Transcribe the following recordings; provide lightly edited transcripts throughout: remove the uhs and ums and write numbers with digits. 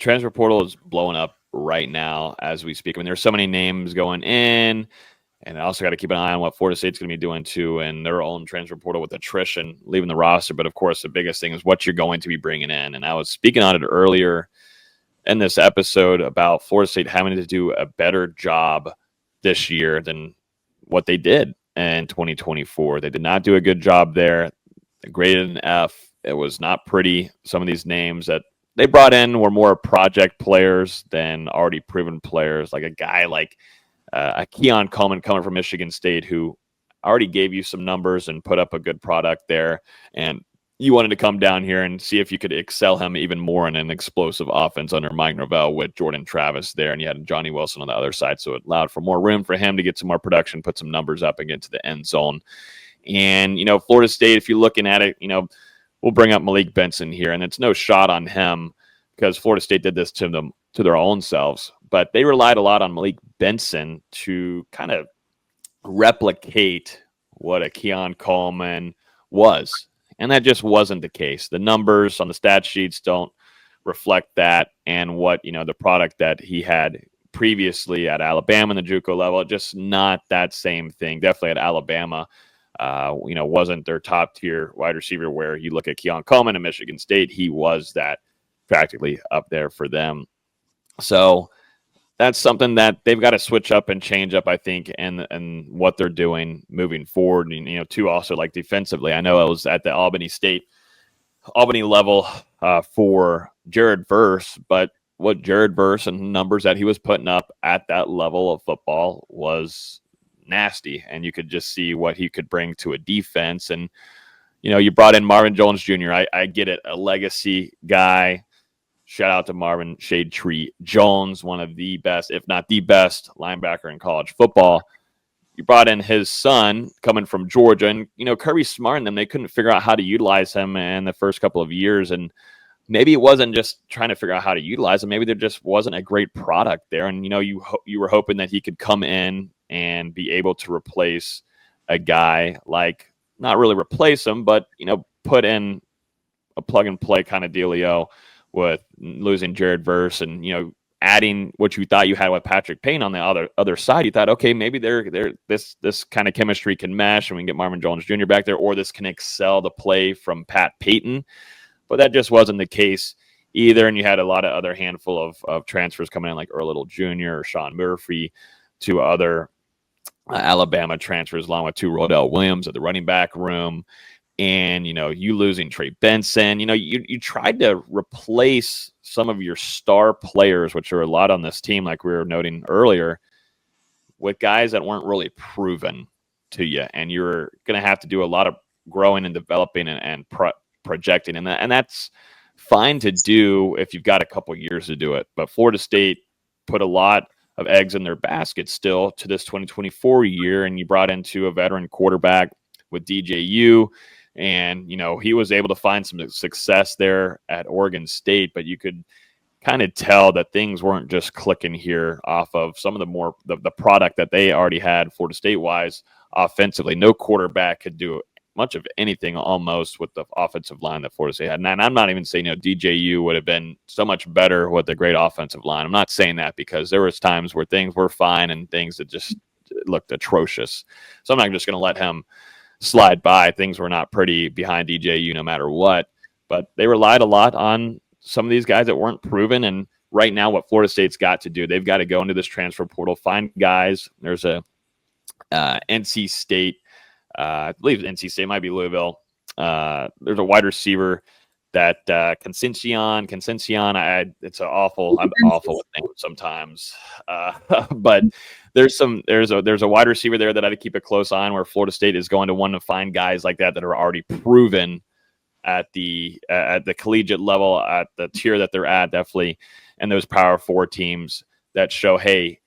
transfer portal is blowing up right now as we speak. I mean, there's so many names going in, and I also got to keep an eye on what Florida State's going to be doing too, and their own transfer portal with attrition, leaving the roster. But of course, the biggest thing is what you're going to be bringing in. And I was speaking on it earlier in this episode about Florida State having to do a better job this year than what they did in 2024. They did not do a good job there. They graded an F. It was not pretty. Some of these names that they brought in were more project players than already proven players, like a guy like a Keon Coleman coming from Michigan State who already gave you some numbers and put up a good product there. And you wanted to come down here and see if you could excel him even more in an explosive offense under Mike Norvell with Jordan Travis there. And you had Johnny Wilson on the other side. So it allowed for more room for him to get some more production, put some numbers up and get to the end zone. And, Florida State, if you're looking at it, we'll bring up Malik Benson here. And it's no shot on him because Florida State did this to them, to their own selves. But they relied a lot on Malik Benson to kind of replicate what a Keon Coleman was. And that just wasn't the case. The numbers on the stat sheets don't reflect that. And what, the product that he had previously at Alabama in the JUCO level, just not that same thing. Definitely at Alabama, wasn't their top tier wide receiver where you look at Keon Coleman at Michigan State. He was that practically up there for them. So that's something that they've got to switch up and change up, I think, and what they're doing moving forward. And, too, also like defensively, I know it was at the Albany level for Jared Verse, but what Jared Verse and numbers that he was putting up at that level of football was nasty. And you could just see what he could bring to a defense. And, you brought in Marvin Jones Jr. I get it, a legacy guy. Shout out to Marvin Shade Tree Jones, one of the best, if not the best, linebacker in college football. You brought in his son coming from Georgia. And, Kirby Smart and them, they couldn't figure out how to utilize him in the first couple of years. And maybe it wasn't just trying to figure out how to utilize him. Maybe there just wasn't a great product there. And, you were hoping that he could come in and be able to replace a guy like, not really replace him, but, put in a plug-and-play kind of dealio with losing Jared Verse and, adding what you thought you had with Patrick Payne on the other side. You thought, okay, maybe this kind of chemistry can mesh and we can get Marvin Jones Jr. back there, or this can excel the play from Pat Payton. But that just wasn't the case either. And you had a lot of other handful of transfers coming in like Earl Little Jr. or Sean Murphy, two other Alabama transfers, along with two Rodell Williams at the running back room. And, you losing Trey Benson, you tried to replace some of your star players, which are a lot on this team, like we were noting earlier, with guys that weren't really proven to you. And you're going to have to do a lot of growing and developing and projecting. And that's fine to do if you've got a couple years to do it. But Florida State put a lot of eggs in their basket still to this 2024 year. And you brought into a veteran quarterback with DJU. And, he was able to find some success there at Oregon State, but you could kind of tell that things weren't just clicking here off of some of the product that they already had Florida State-wise offensively. No quarterback could do much of anything almost with the offensive line that Florida State had. And I'm not even saying, DJU would have been so much better with a great offensive line. I'm not saying that because there was times where things were fine and things that just looked atrocious. So I'm not just going to let him slide by. Things were not pretty behind DJU no matter what, but they relied a lot on some of these guys that weren't proven. And right now what Florida State's got to do, they've got to go into this transfer portal, find guys. There's a NC State, I believe NC State might be Louisville. There's a wide receiver that Concencion. It's I'm awful with names sometimes. But there's a wide receiver there that I had to keep a close eye on, where Florida State is going to want to find guys like that are already proven at the collegiate level, at the tier that they're at, definitely, and those Power 4 teams that show, hey,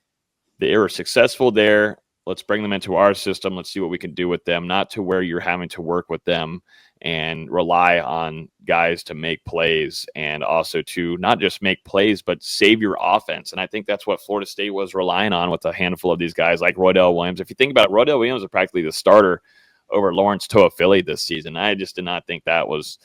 they were successful there. Let's bring them into our system. Let's see what we can do with them, not to where you're having to work with them and rely on guys to make plays, and also to not just make plays, but save your offense. And I think that's what Florida State was relying on with a handful of these guys like Rodell Williams. If you think about it, Rodell Williams was practically the starter over Lawrence Toafili this season. I just did not think that was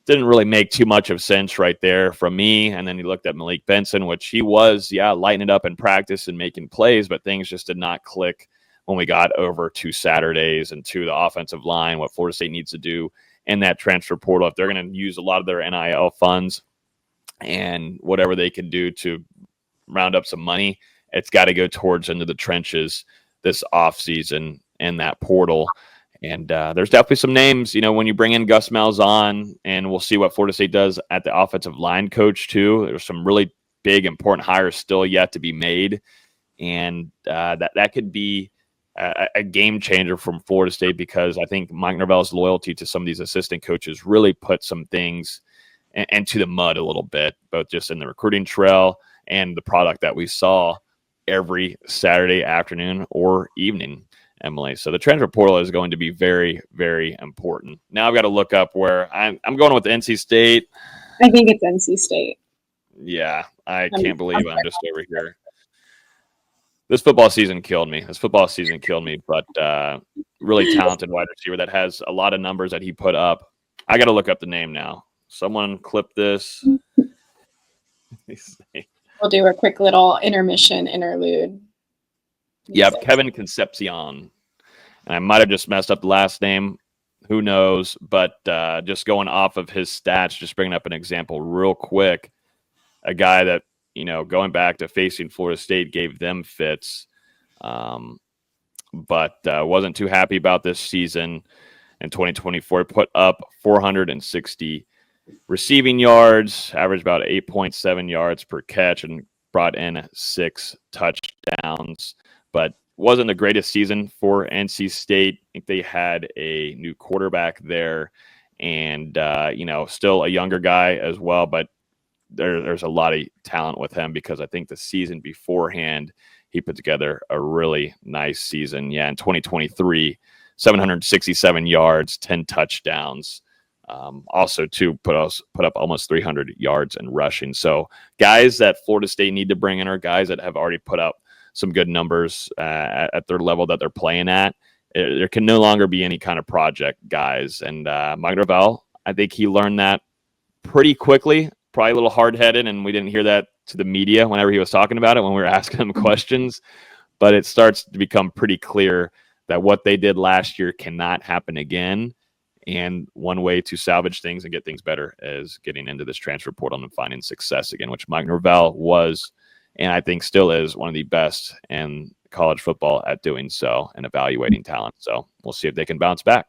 didn't really make too much of sense right there from me. And then you looked at Malik Benson, which he was, lighting it up in practice and making plays, but things just did not click when we got over to Saturdays and to the offensive line, what Florida State needs to do in that transfer portal. If they're going to use a lot of their NIL funds and whatever they can do to round up some money, it's got to go towards into the trenches this offseason in that portal. And there's definitely some names, when you bring in Gus Malzahn, and we'll see what Florida State does at the offensive line coach too. There's some really big, important hires still yet to be made. And that could be a game changer from Florida State, because I think Mike Norvell's loyalty to some of these assistant coaches really put some things into the mud a little bit, both just in the recruiting trail and the product that we saw every Saturday afternoon or evening, Emily. So the transfer portal is going to be very, very important. Now I've got to look up where I'm going with NC State. I think it's NC State. Yeah, I can't believe I'm just over here. This football season killed me. But really talented wide receiver that has a lot of numbers that he put up. I got to look up the name now. Someone clip this. We'll do a quick little interlude. Yep, Kevin Concepcion. And I might have just messed up the last name. Who knows? But just going off of his stats, just bringing up an example real quick. A guy that, going back to facing Florida State, gave them fits, but wasn't too happy about this season in 2024. Put up 460 receiving yards, averaged about 8.7 yards per catch, and brought in 6 touchdowns. But wasn't the greatest season for NC State. I think they had a new quarterback there, and still a younger guy as well. But there's a lot of talent with him, because I think the season beforehand he put together a really nice season. Yeah, in 2023, 767 yards, 10 touchdowns. Also, too, put up almost 300 yards in rushing. So guys that Florida State need to bring in are guys that have already put up some good numbers at their level that they're playing at. There can no longer be any kind of project guys. And Mike Norvell, I think he learned that pretty quickly, probably a little hard-headed, and we didn't hear that to the media whenever he was talking about it when we were asking him questions. But it starts to become pretty clear that what they did last year cannot happen again. And one way to salvage things and get things better is getting into this transfer portal and finding success again, which Mike Norvell was, and I think still is, one of the best in college football at doing so and evaluating talent. So we'll see if they can bounce back.